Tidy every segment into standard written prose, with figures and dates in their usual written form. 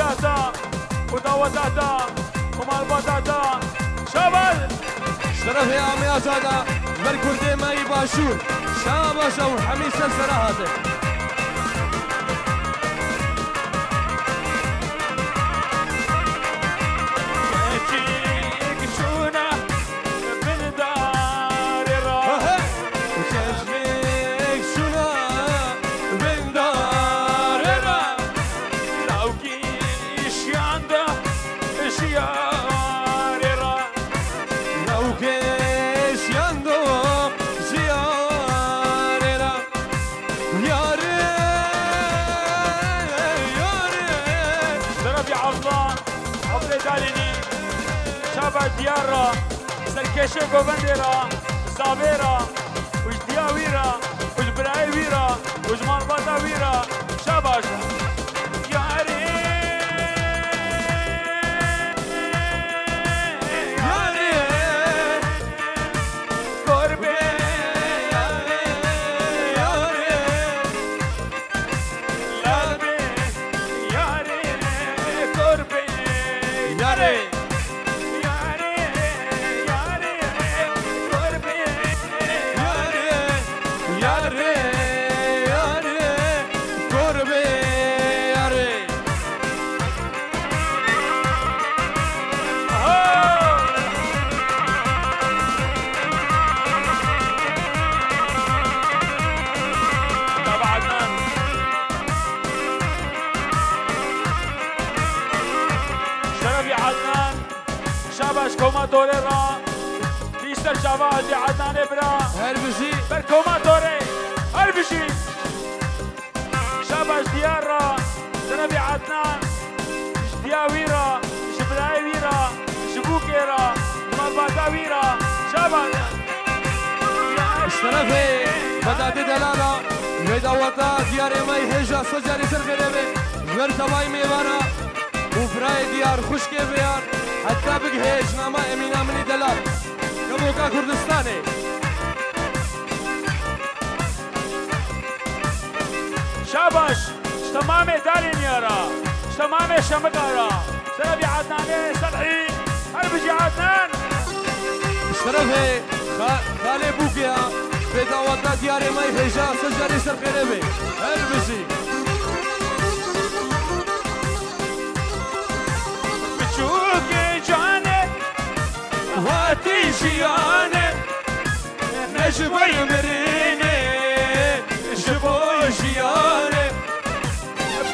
وتحياتا ودعوتاتا ومالباتاتا شباب شرف يا عمي أزادا بالكردي ما يباشور شابش أو حميس السراهاتي ديارا سركشة قوبندرا صابرا وش دياويرا وش براي ويرا وش مالباتا ويرا شاباش ياري ياري قربي ياري ياري قلبي ياري قربي ياري شاباش كوماتوري را بيستر شواهدي عدنان برا هربشي بالكوماتوري هربشي شاباش ديار را زنبي عدنان دياويرا شبرايويرا شبوكيرا مالباتاويرا شاباش اشترفي بدأت دلالة ميداوتا ديار ماي هجا سجاري سرقربي مرتباي ميوانا وفراي ديار خشكي بيان حتى بقهيش ناما امينا مني دلال كموكا كردستاني شاباش تمامي دارين يارا تمامي شمقارا سلبي عدناني سلحي هربجي عدنان اشترفي خالي بوكيا بداوتا ديار ماي هجا سجاري سرقربي هربشي واتي جياني نجبر مريني جبو جياني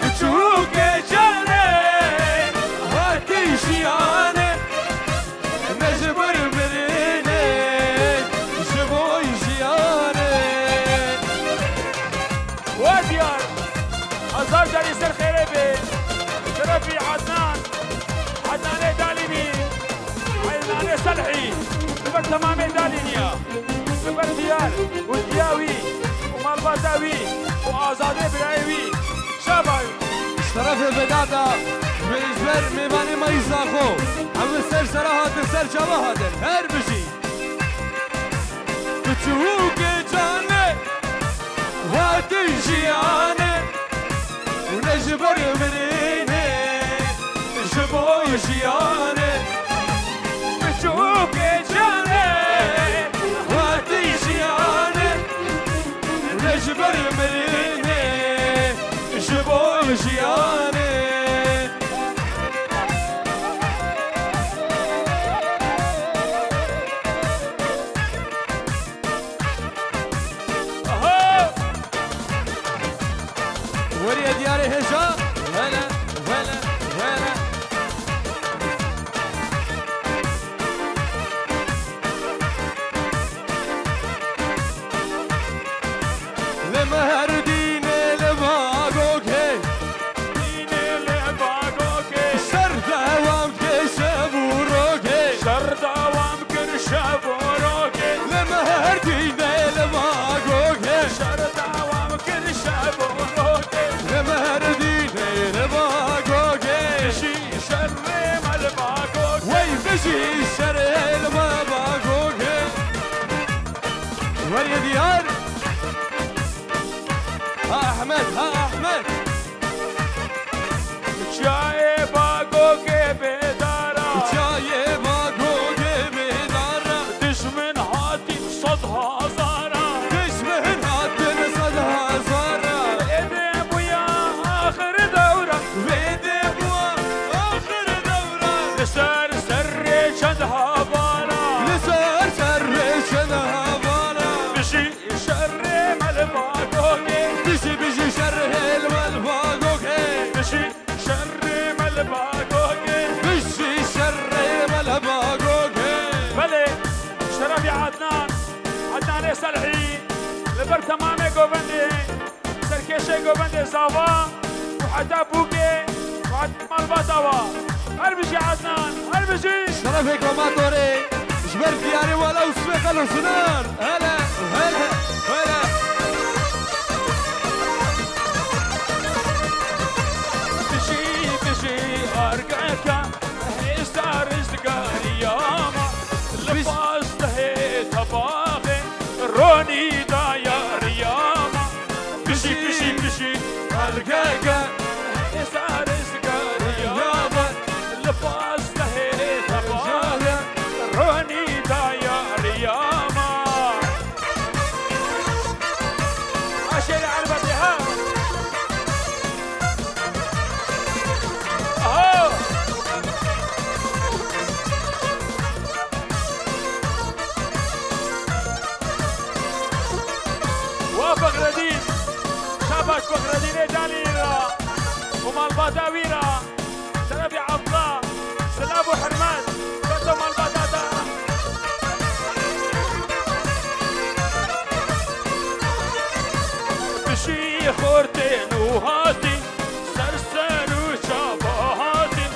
بتشوك جاني واتي جياني نجبر مريني جبو جياني وديار هزار جاري سر خيربي شرفي عدنان عدناني داليني عدناني سلحي ببر تمامي دالينيا ببر ديار ودياوي ومالباتاوي وآزادي برايوي شاباي اشترف بدادا بإجبر ميواني ما يزاخو عم السر سراهات السر شواهاتن هر بشي بتشوك جاني واتي جياني ونجبر مريني جبو جياني بتشوك جاني واتي جياني ونجبر مريني جبو جياني وريا دياري هجا ولا ولا ولا لما هرديني لباقوك ديني لباقوك شر دوام كشبوروك شر دوام كرشبوروك لما هرديني لباقوك شر دوام كرشبوروك لما هرديني لباقوك شي شر مالباقوك وي بشي شر لباقوك وريا ديار ها احمد ها احمد شايف عدنان صالحي لبر تمامي قوبندي سركشي قوبندي زاوا وحتى بوكي وحتى مالباتاوا هربجي عدنان هربجي شرفك وما دوري جبر دياري ولا وسويق الوسنان هلا هلا هلا بشي أرقاك هيسا رزقا رياما لباس تهيت باغي روني دايا رياما بشي أرقاك هيسا رزقا رياما لباس تهيت باغي روني دايا رياما عشان عربتي ها فخردين شاباش فخردين دانيرا ومال باداويرا سلابي عبلا سلابو حرمان فتو مال بادادا بشي خورتين وهاتي سرسر وشابهاتي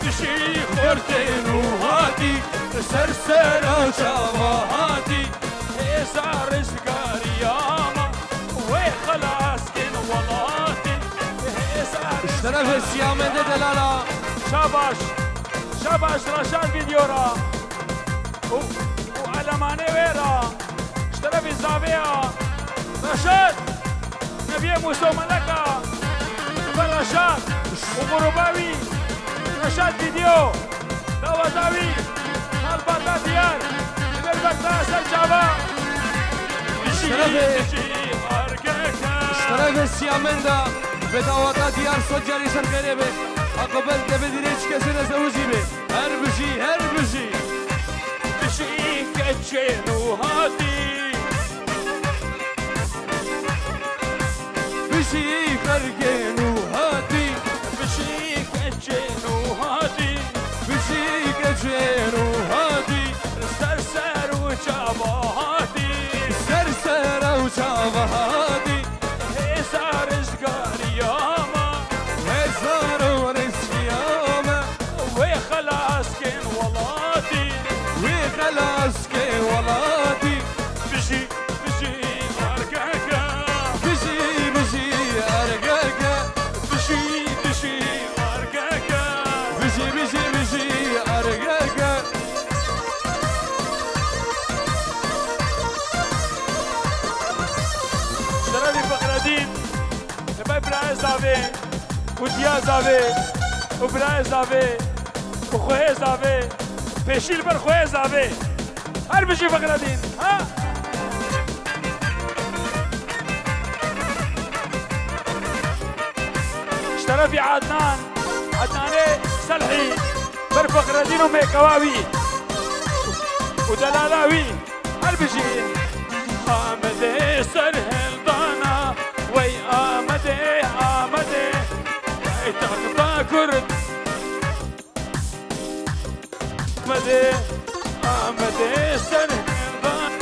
بشي خورتين وهاتي سرسر وشابهاتي هيسا رزقا رياما خلاص كن ولاتي اشترف السيامة دلالا شاباش رشاد فيديورا وعلماني ويرا اشترف الزاوية رشاد نبي موسى ملكة رشاد ومرباوي رشاد فيديو دوازاوي البطا ديار بالبطا سجابا اشتراك السيامندا بداواتا ديار سجاري سرقريبه اقبل تبديريش كسر زوجي به هربجي بشي كتشين وهاتي بشي خرقين وهاتي بشي كتشين وهاتي بشي كتشين وهاتي سرسر وشابهاتي سرسر وشابهاتي هيسا رزقا رياما هزار ورزق ياما وخلاص كن ولاتي وخلاص كي ولاتي بشي أرقاكا بشي أرقاكا بشي أرقاكا بشي أرقاكا شرابي فخردين لباي براي زاوي وديا زاوي وبراي زاوي وخوي زاوي بيشيل بر خوي زاوي هر بشي فخردين ها اشترفي عدناني صلحي بر فخردين وميكواوي ودلالاوي هر بشي آمده سرهل دانا وی آمده ای تختا کرد آمده سرهل دانا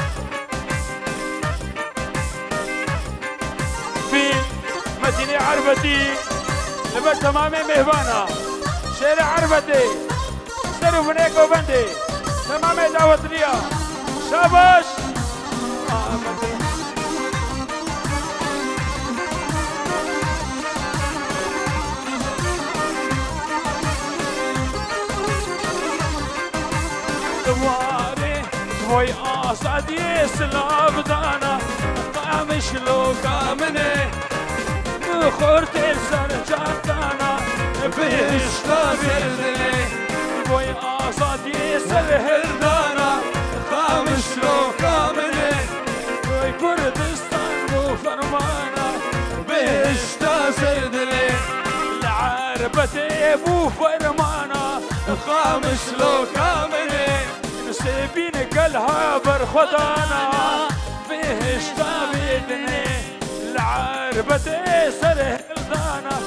في مدينة عربتي لبر تمام مهبانا شارع عربتي سرو بنيكو بندي تمام دعوت ليا شاباش دواري شوي آساد يسلاب دانا قامش لو قامني بخورت السر جاتانا بهشتا بردني شوي آساد يسلهل دانا قامش لو قامني شوي كردستان بو فرمانا بهشتا سردني العربتي بو فرمانا قامش لو قامني سيبين قلها برخدانا بهشتا بيدني العربتي سره الدانا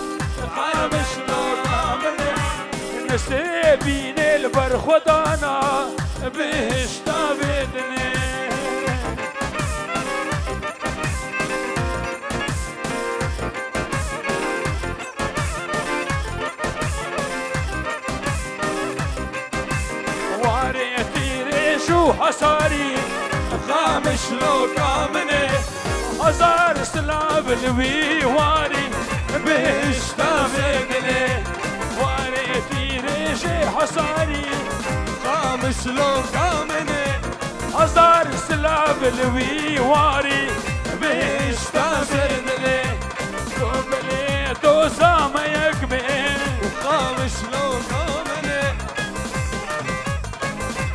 قامش لو قامني سيبين البرخدانا بهشتا بيدني شو حصاري خامش لو كامنه هزار سلاب الويواري بهشتا بدلي واري في ريشي حصاري خامش لو كامنه هزار سلاب الويواري بهشتا بدلي قبلي توسا ما يكبر خامش لو كامنه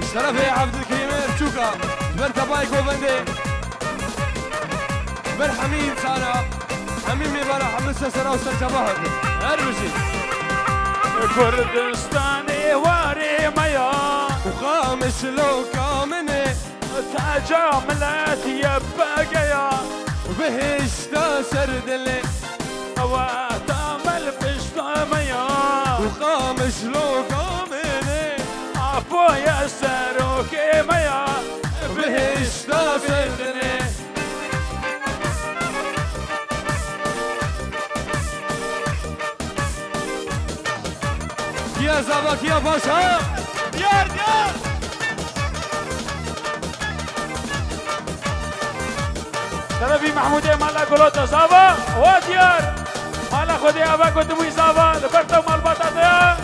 الشرف يا عبد الكريم تشوكا برتا بايكو بندي بر حميد سانا حميد ميبارا حمد سسرا وسرجبهر اربشي كردستاني واري ميا وخامش لو كامنه تجاملت يبقيا بهشتا سردلي وتعمل بشتا ميا وخامش لو كامنه ابويا سروكي ميا بهشتا سردلي يا زبك يا باشا ديار ديار شرفي محمودي مالا قلوتا زابا وديار مالا خودي ابا كنت بوي زابا لبرتا مال بطاطا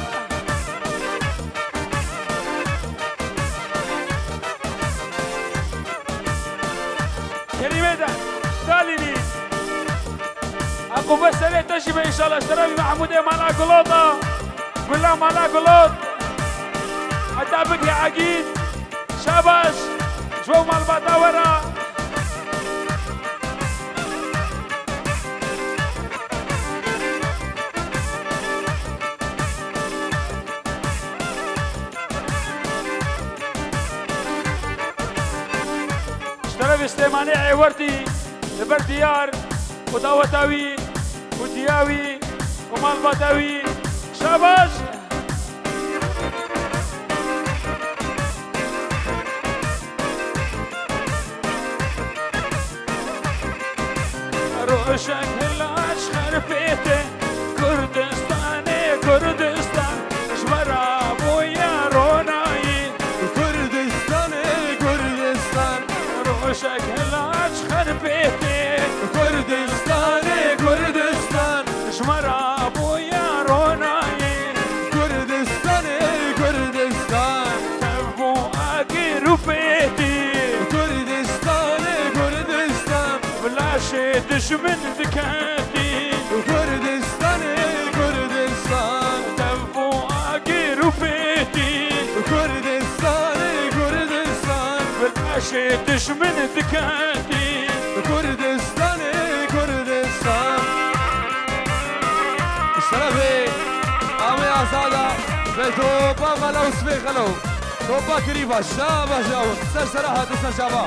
كلمة دالي لي اكو بس تجيب ان شاء الله شرفي محمودي مالا قلوتا بالله مالا قلوط حتى بك يا عقيد شاباش جو مال بطاورا اشترى سليماني عورتي لبر ديار وداوتاوي ودياوي ومال بطاوي شاباش روشك هلاش خرفيته كردستاني كردستان شمرا بويا روناي كردستاني كردستان روشك هلاش خرفيته كردستاني كردستان شمرا بويا روناي كردستاني كردستان تبو اقي رفيتي كردستاني كردستان بلاش دشمن ذكاتي كردستاني كردستان تبو اقي رفيتي كردستاني كردستان بلاش دشمن ذكاتي كردستاني كردستان الشرفي عمي عصادة بتوبا ملو سبي خلو توبا كريبا شابا جاون سر سراحة سر شابا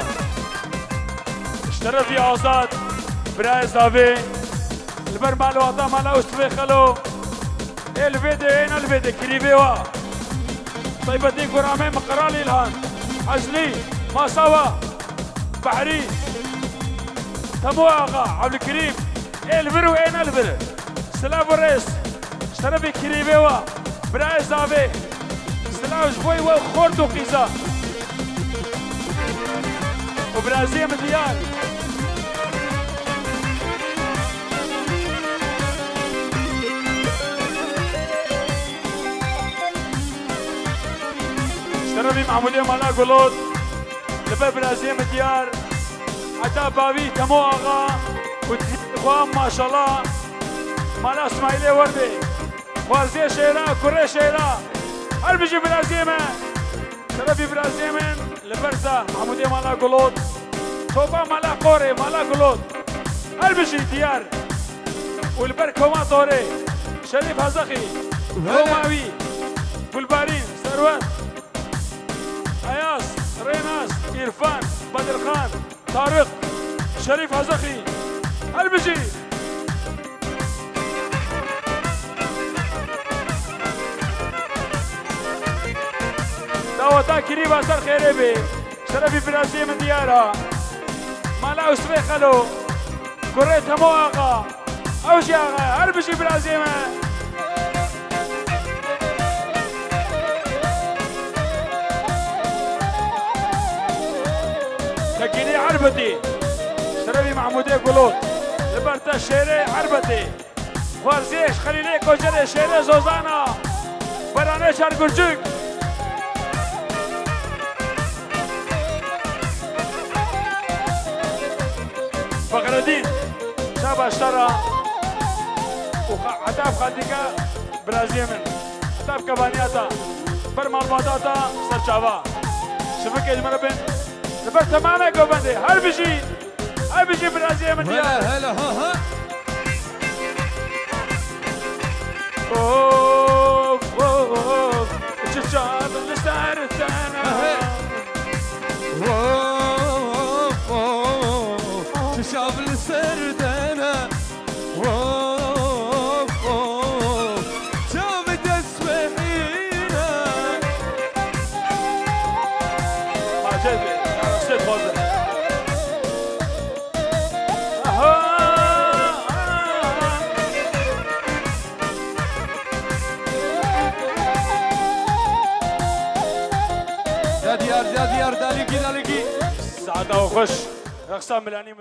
اشترف يا آزاد برای زاوی البر مالو آتا مالا استوی خلو الویده این الویده کریبه وا طيبتي قرامي مقرالي الهان حزلي ماساوا بحري تمو آقا عبد الكريم البر وين البر سلام الرئيس اشترفي كريبه وا برای زاوی سلام جبوي وخورد وقيزا وبرازيل ديار اشترفي محمودي مالا قلوط لبا برازيل ديار حتى بابي تمو آغا وتخوام ما شاء الله مالا اسماعيلي وردي وارزي شيرا كوري شيرا هل بيجي برازيل شرفي برازيل لبرتا محمودي مالا قلوط توبا مالا قوري مالا قلوط هل بيجي ديار والبر كوما طوري شريف هزخي كوماوي بلبارين ثروت اياس ريناس إرفان بدر خان طارق شريف هزخي هل بيجي دعوتا كريبا سر خيري بي شرفي برازيل من ديارها مالا اسمي خلو كوريت همو آقا اوشي آقا هل بيجي برازيل عربتي شربي محمودي قلوط لبرتا شيري عربتي وارزيش خليلي كوجري شيري زوزانا براني شار قرجك فخر الدين شاب اشترى وعتاب خاديكا برازيل من عتاب كبانياتا برمالباتاتا سرچاوا شبكة المربن لبر تماما قوبندي هر بيجي برازيل من ديار هلا ها ها اوف اوف تشاب لسارتنا شاب السردانة شاب تسويحينا عجبي نسيت فوزة يا ديار داليكي سعادة وخش رقصة ملاني